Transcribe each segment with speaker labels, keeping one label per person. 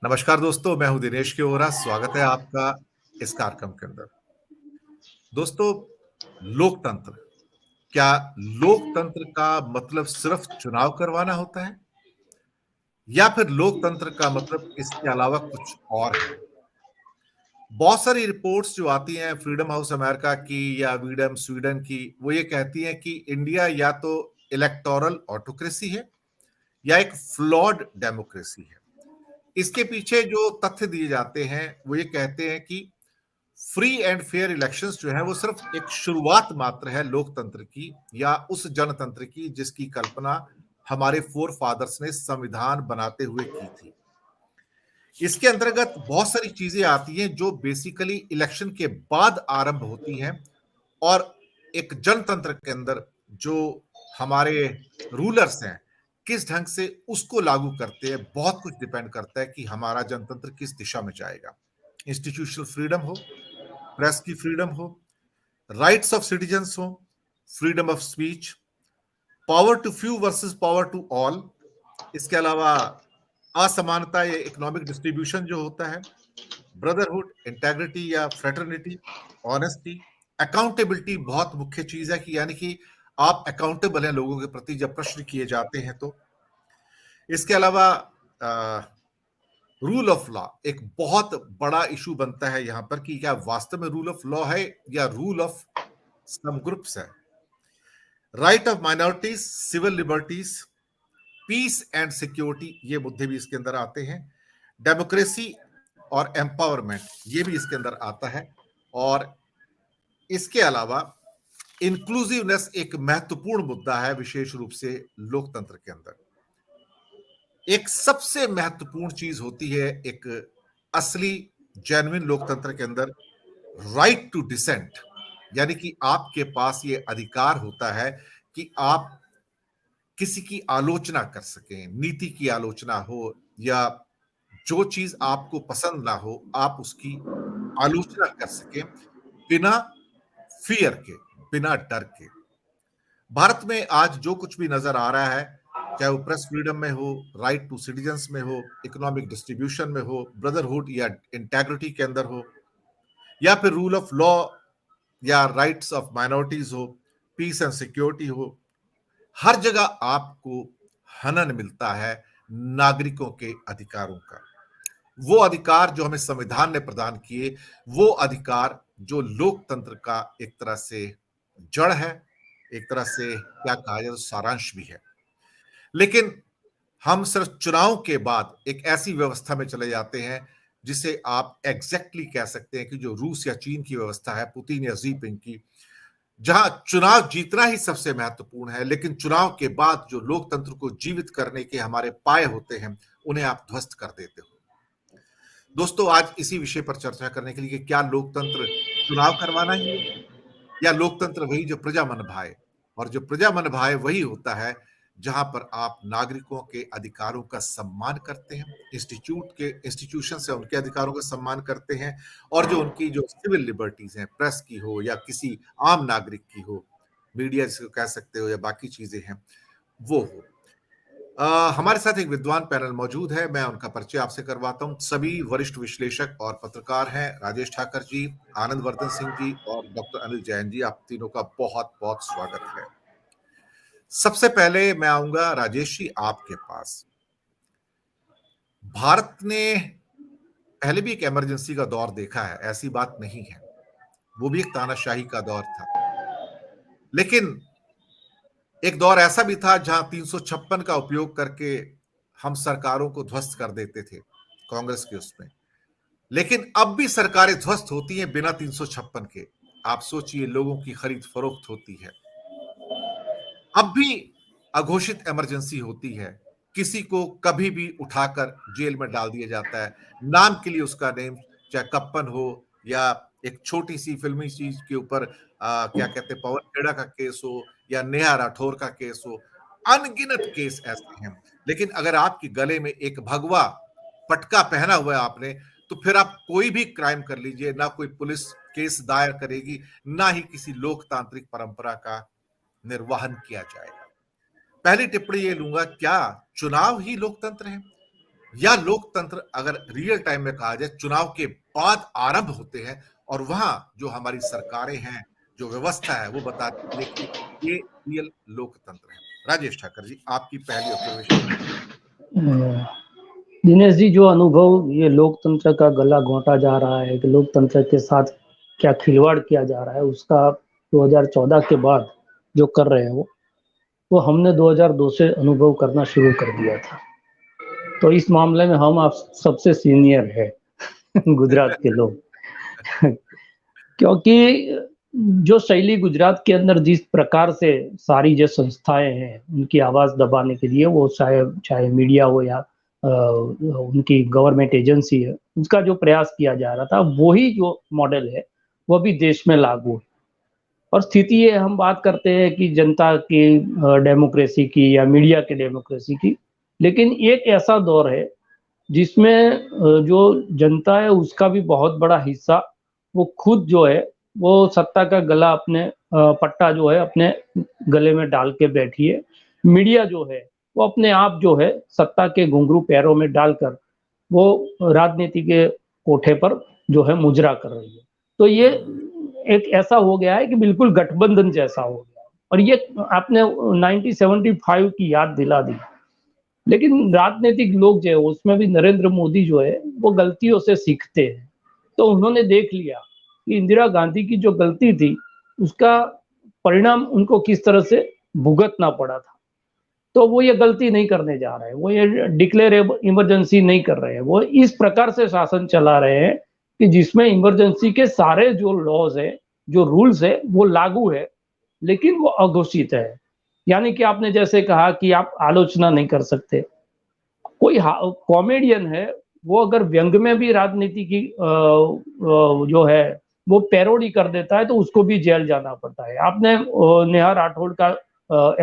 Speaker 1: नमस्कार दोस्तों, मैं हूं दिनेश के ओरा। स्वागत है आपका इस कार्यक्रम के अंदर। दोस्तों, लोकतंत्र, क्या लोकतंत्र का मतलब सिर्फ चुनाव करवाना होता है या फिर लोकतंत्र का मतलब इसके अलावा कुछ और है? बहुत सारी रिपोर्ट्स जो आती हैं फ्रीडम हाउस अमेरिका की या वीडम स्वीडन की, वो ये कहती हैं कि इंडिया या तो इलेक्टोरल ऑटोक्रेसी है या एक फ्लॉड डेमोक्रेसी है। इसके पीछे जो तथ्य दिए जाते हैं वो ये कहते हैं कि फ्री एंड फेयर इलेक्शंस जो है वो सिर्फ एक शुरुआत मात्र है लोकतंत्र की या उस जनतंत्र की जिसकी कल्पना हमारे फोर फादर्स ने संविधान बनाते हुए की थी। इसके अंतर्गत बहुत सारी चीजें आती हैं जो बेसिकली इलेक्शन के बाद आरंभ होती हैं और एक जनतंत्र के अंदर जो हमारे रूलर्स हैं किस ढंग से उसको लागू करते हैं, बहुत कुछ डिपेंड करता है कि हमारा जनतंत्र किस दिशा में जाएगा। इंस्टीट्यूशनल फ्रीडम हो, प्रेस की फ्रीडम हो, राइट्स ऑफ सिटीजन्स हो, freedom of speech, power to few versus power to all, इसके अलावा असमानता या इकोनॉमिक डिस्ट्रीब्यूशन जो होता है, ब्रदरहुड, इंटेग्रिटी या फ्रेटर्निटी, ऑनेस्टी, अकाउंटेबिलिटी बहुत मुख्य चीज है कि यानी कि आप अकाउंटेबल हैं लोगों के प्रति जब प्रश्न किए जाते हैं तो। इसके अलावा रूल ऑफ लॉ एक बहुत बड़ा इशू बनता है यहां पर कि क्या वास्तव में रूल ऑफ लॉ है या रूल ऑफ सम ग्रुप्स है। Right of minorities, civil liberties, peace and security, ये मुद्दे भी इसके अंदर आते हैं। डेमोक्रेसी और एम्पावरमेंट ये भी इसके अंदर आता है। और इसके अलावा इंक्लूसिवनेस एक महत्वपूर्ण मुद्दा है विशेष रूप से लोकतंत्र के अंदर। एक सबसे महत्वपूर्ण चीज होती है एक असली जेन्युइन लोकतंत्र के अंदर, राइट टू डिसेंट, यानी कि आपके पास ये अधिकार होता है कि आप किसी की आलोचना कर सकें, नीति की आलोचना हो या जो चीज आपको पसंद ना हो आप उसकी आलोचना कर सकें बिना फियर के, बिना डर के। भारत में आज जो कुछ भी नजर आ रहा है, चाहे वो प्रेस फ्रीडम में हो, राइट टू सिटीजन्स में हो, इकोनॉमिक डिस्ट्रीब्यूशन में हो, ब्रदरहुड या इंटेग्रिटी के अंदर हो, या फिर रूल ऑफ लॉ या राइट्स ऑफ माइनॉरिटीज हो, पीस एंड सिक्योरिटी हो, हर जगह आपको हनन मिलता है नागरिकों के अधिकारों का। वो अधिकार जो हमें संविधान ने प्रदान किए, वो अधिकार जो लोकतंत्र का एक तरह से जड़ है, एक तरह से क्या कहा जाए तो सारांश भी है। लेकिन हम सिर्फ चुनाव के बाद एक ऐसी व्यवस्था में चले जाते हैं जिसे आप एग्जैक्टली कह सकते हैं कि जो रूस या चीन की व्यवस्था है, पुतिन या जी जिनपिंग की, जहां चुनाव जीतना ही सबसे महत्वपूर्ण है लेकिन चुनाव के बाद जो लोकतंत्र को जीवित करने के हमारे पाए होते हैं उन्हें आप ध्वस्त कर देते हो। दोस्तों, आज इसी विषय पर चर्चा करने के लिए कि क्या लोकतंत्र चुनाव करवाना ही है या लोकतंत्र वही जो प्रजा मन भाए, और जो प्रजा मन भाए वही होता है जहां पर आप नागरिकों के अधिकारों का सम्मान करते हैं, इंस्टीट्यूशन से उनके अधिकारों का सम्मान करते हैं, और जो उनकी जो सिविल लिबर्टीज हैं, प्रेस की हो या किसी आम नागरिक की हो, मीडिया जिसको कह सकते हो या बाकी चीजें हैं, वो हो। हमारे साथ एक विद्वान पैनल मौजूद है, मैं उनका परिचय आपसे करवाता हूं। सभी वरिष्ठ विश्लेषक और पत्रकार हैं, राजेश ठाकर जी, आनंद वर्धन सिंह जी और डॉक्टर अनिल जैन जी। आप तीनों का बहुत बहुत स्वागत है। सबसे पहले मैं आऊंगा राजेश जी आपके पास। भारत ने पहले भी एक इमरजेंसी का दौर देखा है, ऐसी बात नहीं है, वो भी एक तानाशाही का दौर था। लेकिन एक दौर ऐसा भी था जहां 356 का उपयोग करके हम सरकारों को ध्वस्त कर देते थे, कांग्रेस के उसमें। लेकिन अब भी सरकारें ध्वस्त होती हैं बिना 356 के। आप सोचिए, लोगों की खरीद फरोख्त होती है, अब भी अघोषित इमरजेंसी होती है, किसी को कभी भी उठाकर जेल में डाल दिया जाता है, नाम के लिए उसका नेम, चाहे कप्पन हो या एक छोटी सी फिल्मी चीज के ऊपर क्या कहते हैं पवन खेड़ा का केस हो या नेहा राठौर का केस हो, अनगिनत केस ऐसे हैं। लेकिन अगर आपके गले में एक भगवा पटका पहना हुआ है आपने, तो फिर आप कोई भी क्राइम कर लीजिए, ना कोई पुलिस केस दायर करेगी, ना ही किसी लोकतांत्रिक परंपरा का निर्वहन किया जाएगा। पहली टिप्पणी ये लूंगा, क्या चुनाव ही लोकतंत्र है? या लोकतंत्र अगर रियल टाइम में कहा जाए चुनाव के बाद आरंभ होते हैं और वहां जो हमारी सरकारें हैं, जो व्यवस्था है, वो बताती है कि ये रियल लोकतंत्र है। राजेश ठाकर जी, आपकी पहली ऑब्जर्वेशन।
Speaker 2: दिनेश जी, जो अनुभव ये लोकतंत्र का गला घोंटा जा रहा है कि लोकतंत्र के साथ क्या खिलवाड़ किया जा रहा है, उसका 2014 के बाद जो कर रहे हैं वो हमने 2002 से अनुभव करना शुरू कर दिया था। तो इस मामले में हम आप सबसे सीनियर है गुजरात के लोग क्योंकि जो शैली गुजरात के अंदर जिस प्रकार से सारी जो संस्थाएं हैं उनकी आवाज दबाने के लिए, वो चाहे मीडिया हो या उनकी गवर्नमेंट एजेंसी है, उसका जो प्रयास किया जा रहा था, वही जो मॉडल है वो भी देश में लागू है। और स्थिति ये हम बात करते हैं कि जनता की डेमोक्रेसी की या मीडिया के डेमोक्रेसी की, लेकिन एक ऐसा दौर है जिसमें जो जनता है उसका भी बहुत बड़ा हिस्सा वो खुद जो है वो सत्ता का गला अपने पट्टा जो है अपने गले में डाल के बैठी है। मीडिया जो है वो अपने आप जो है सत्ता के घुंघरू पैरों में डालकर वो राजनीति के कोठे पर जो है मुजरा कर रही है। तो ये एक ऐसा हो गया है कि बिल्कुल गठबंधन जैसा हो गया। और ये आपने 1975 की याद दिला दी, लेकिन राजनीतिक लोग जो है उसमें भी नरेंद्र मोदी जो है वो गलतियों से सीखते हैं। तो उन्होंने देख लिया कि इंदिरा गांधी की जो गलती थी उसका परिणाम उनको किस तरह से भुगतना पड़ा था। तो वो ये गलती नहीं करने जा रहे हैं, वो ये डिक्लेयर इमरजेंसी नहीं कर रहे हैं, वो इस प्रकार से शासन चला रहे हैं कि जिसमें इमरजेंसी के सारे जो लॉज है, जो रूल्स है वो लागू है, लेकिन वो अघोषित है। यानी कि आपने जैसे कहा कि आप आलोचना नहीं कर सकते। कोई कॉमेडियन है, वो अगर व्यंग में भी राजनीति की जो है वो पैरोडी कर देता है तो उसको भी जेल जाना पड़ता है। आपने नेहा राठौड़ का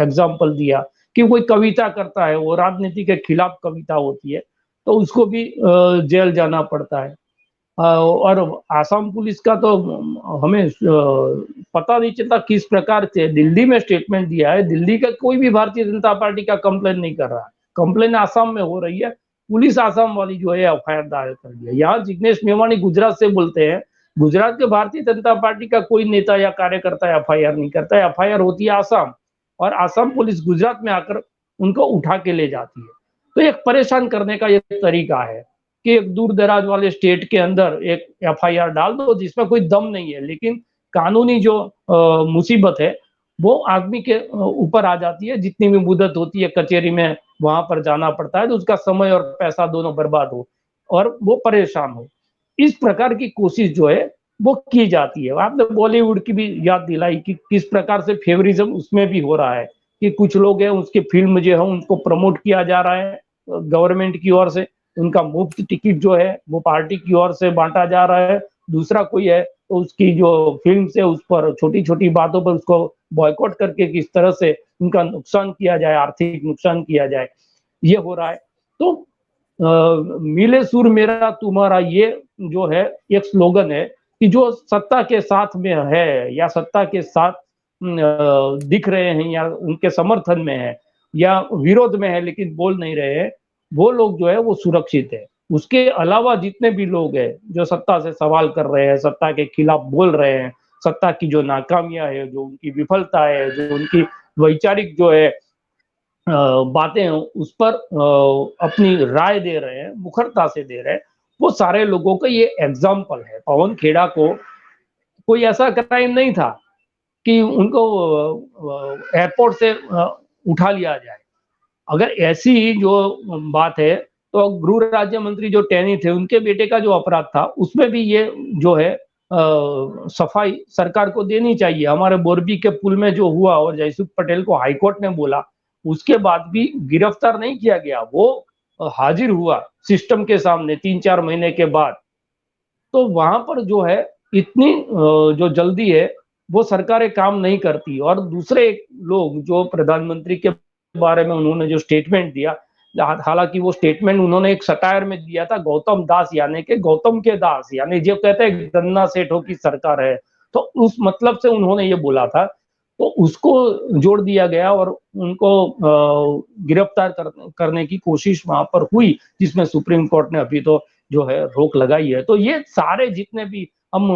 Speaker 2: एग्जाम्पल दिया कि कोई कविता करता है, वो राजनीति के खिलाफ कविता होती है, तो उसको भी जेल जाना पड़ता है। और आसाम पुलिस का तो हमें पता नहीं चलता किस प्रकार से दिल्ली में स्टेटमेंट दिया है। दिल्ली का कोई भी भारतीय जनता पार्टी का कंप्लेन नहीं कर रहा है, कंप्लेन आसाम में हो रही है। पुलिस आसाम वाली जो है एफआईआर दायर कर दिया। यहाँ जिग्नेश मेवाणी गुजरात से बोलते हैं, गुजरात के भारतीय जनता पार्टी का कोई नेता या कार्यकर्ता एफआईआर नहीं करता, एफआईआर होती है आसाम, और आसाम पुलिस गुजरात में आकर उनको उठा के ले जाती है। तो एक परेशान करने का ये तरीका है कि एक दूर दराज वाले स्टेट के अंदर एक एफआईआर डाल दो जिसमें कोई दम नहीं है, लेकिन कानूनी जो मुसीबत है वो आदमी के ऊपर आ जाती है। जितनी भी मुद्दत होती है कचहरी में वहां पर जाना पड़ता है, तो उसका समय और पैसा दोनों बर्बाद हो और वो परेशान हो। इस प्रकार की कोशिश जो है वो की जाती है। आपने बॉलीवुड की भी याद दिलाई कि किस प्रकार से फेवरिज्म उसमें भी हो रहा है कि कुछ लोग हैं उसके फिल्म जो है उनको प्रमोट किया जा रहा है गवर्नमेंट की ओर से, उनका मुफ्त टिकट जो है वो पार्टी की ओर से बांटा जा रहा है। दूसरा कोई है तो उसकी जो फिल्म से उस पर छोटी छोटी बातों पर उसको बॉयकॉट करके किस तरह से उनका नुकसान किया जाए, आर्थिक नुकसान किया जाए, ये हो रहा है। तो मिले सुर मेरा तुम्हारा ये जो है एक स्लोगन है कि जो सत्ता के साथ में है या सत्ता के साथ दिख रहे हैं या उनके समर्थन में है या विरोध में है लेकिन बोल नहीं रहे हैं, वो लोग जो है वो सुरक्षित है। उसके अलावा जितने भी लोग हैं जो सत्ता से सवाल कर रहे हैं, सत्ता के खिलाफ बोल रहे हैं, सत्ता की जो नाकामियां है, जो उनकी विफलता है, जो उनकी वैचारिक जो है बातें उस पर अपनी राय दे रहे हैं, मुखरता से दे रहे हैं, वो सारे लोगों का ये एग्जाम्पल है। पवन खेड़ा को कोई ऐसा क्राइम नहीं था कि उनको एयरपोर्ट से उठा लिया जाए। अगर ऐसी जो बात है तो गृह राज्य मंत्री जो टैनी थे उनके बेटे का जो अपराध था उसमें भी ये जो है सफाई सरकार को देनी चाहिए। हमारे बोरबी के पुल में जो हुआ और जयसुख पटेल को हाईकोर्ट ने बोला, उसके बाद भी गिरफ्तार नहीं किया गया, वो हाजिर हुआ सिस्टम के सामने 3-4 महीने के बाद। तो वहां पर जो है इतनी जो जल्दी है वो सरकारें काम नहीं करती। और दूसरे लोग जो प्रधानमंत्री के बारे में उन्होंने जो स्टेटमेंट दिया, हालांकि वो स्टेटमेंट उन्होंने एक सटायर में दिया था, गौतम दास यानी कि गौतम के दास, यानी जो कहते हैं गन्ना सेठों की सरकार है, तो उस मतलब से उन्होंने ये बोला था। तो उसको जोड़ दिया गया और उनको गिरफ्तार करने की कोशिश वहां पर हुई, जिसमें सुप्रीम कोर्ट ने अभी तो जो है रोक लगाई है। तो ये सारे जितने भी हम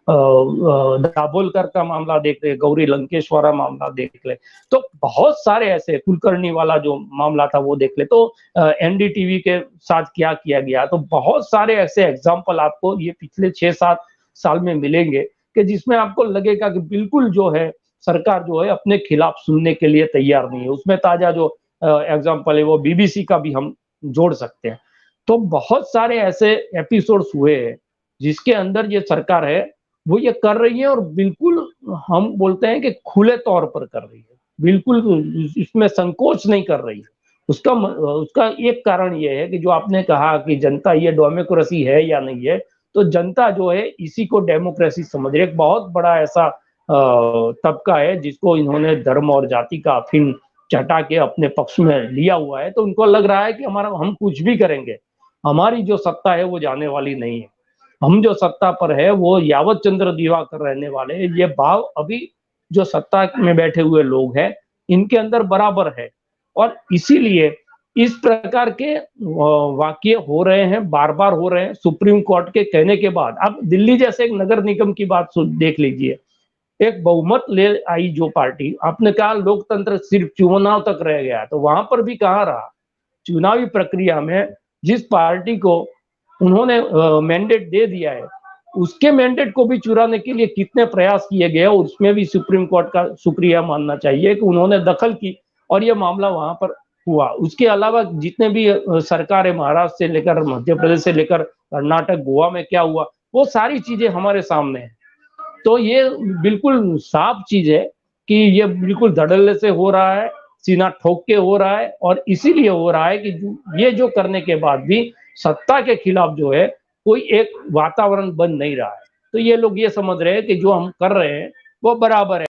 Speaker 2: दाभोलकर का मामला देख रहे, गौरी लंकेश वाला मामला देख ले, तो बहुत सारे ऐसे, कुलकर्णी वाला जो मामला था वो देख ले, तो एनडीटीवी के साथ क्या किया गया, तो बहुत सारे ऐसे एग्जाम्पल आपको ये पिछले 6-7 साल में मिलेंगे कि जिसमें आपको लगेगा कि बिल्कुल जो है सरकार जो है अपने खिलाफ सुनने के लिए तैयार नहीं है। उसमें ताजा जो एग्जाम्पल है वो बीबीसी का भी हम जोड़ सकते हैं। तो बहुत सारे ऐसे एपिसोड्स हुए हैं जिसके अंदर ये सरकार है वो ये कर रही है, और बिल्कुल हम बोलते हैं कि खुले तौर पर कर रही है, बिल्कुल इसमें संकोच नहीं कर रही है। उसका एक कारण ये है कि जो आपने कहा कि जनता ये डेमोक्रेसी है या नहीं है, तो जनता जो है इसी को डेमोक्रेसी समझ रही है। एक बहुत बड़ा ऐसा तबका है जिसको इन्होंने धर्म और जाति का अफीम चटा के अपने पक्ष में लिया हुआ है, तो उनको लग रहा है कि हम कुछ भी करेंगे, हमारी जो सत्ता है वो जाने वाली नहीं है, हम जो सत्ता पर है वो यावत चंद्र दिवाकर रहने वाले हैं। ये भाव अभी जो सत्ता में बैठे हुए लोग हैं इनके अंदर बराबर है, और इसीलिए इस प्रकार के वाकये हो रहे हैं, बार बार हो रहे हैं सुप्रीम कोर्ट के कहने के बाद। अब दिल्ली जैसे एक नगर निगम की बात देख लीजिए, एक बहुमत ले आई जो पार्टी, आपने कहा लोकतंत्र सिर्फ चुनाव तक रह गया, तो वहां पर भी कहाँ रहा। चुनावी प्रक्रिया में जिस पार्टी को उन्होंने मैंडेट दे दिया है उसके मैंडेट को भी चुराने के लिए कितने प्रयास किए गए, और उसमें भी सुप्रीम कोर्ट का शुक्रिया मानना चाहिए कि उन्होंने दखल की और ये मामला वहां पर हुआ। उसके अलावा जितने भी सरकार है, महाराष्ट्र से लेकर मध्य प्रदेश से लेकर कर्नाटक, गोवा में क्या हुआ, वो सारी चीजें हमारे सामने है। तो ये बिल्कुल साफ चीज है कि ये बिल्कुल धड़ल्ले से हो रहा है, सीना ठोक के हो रहा है, और इसीलिए हो रहा है कि ये जो करने के बाद भी सत्ता के खिलाफ जो है कोई एक वातावरण बन नहीं रहा है। तो ये लोग ये समझ रहे हैं कि जो हम कर रहे हैं वो बराबर है।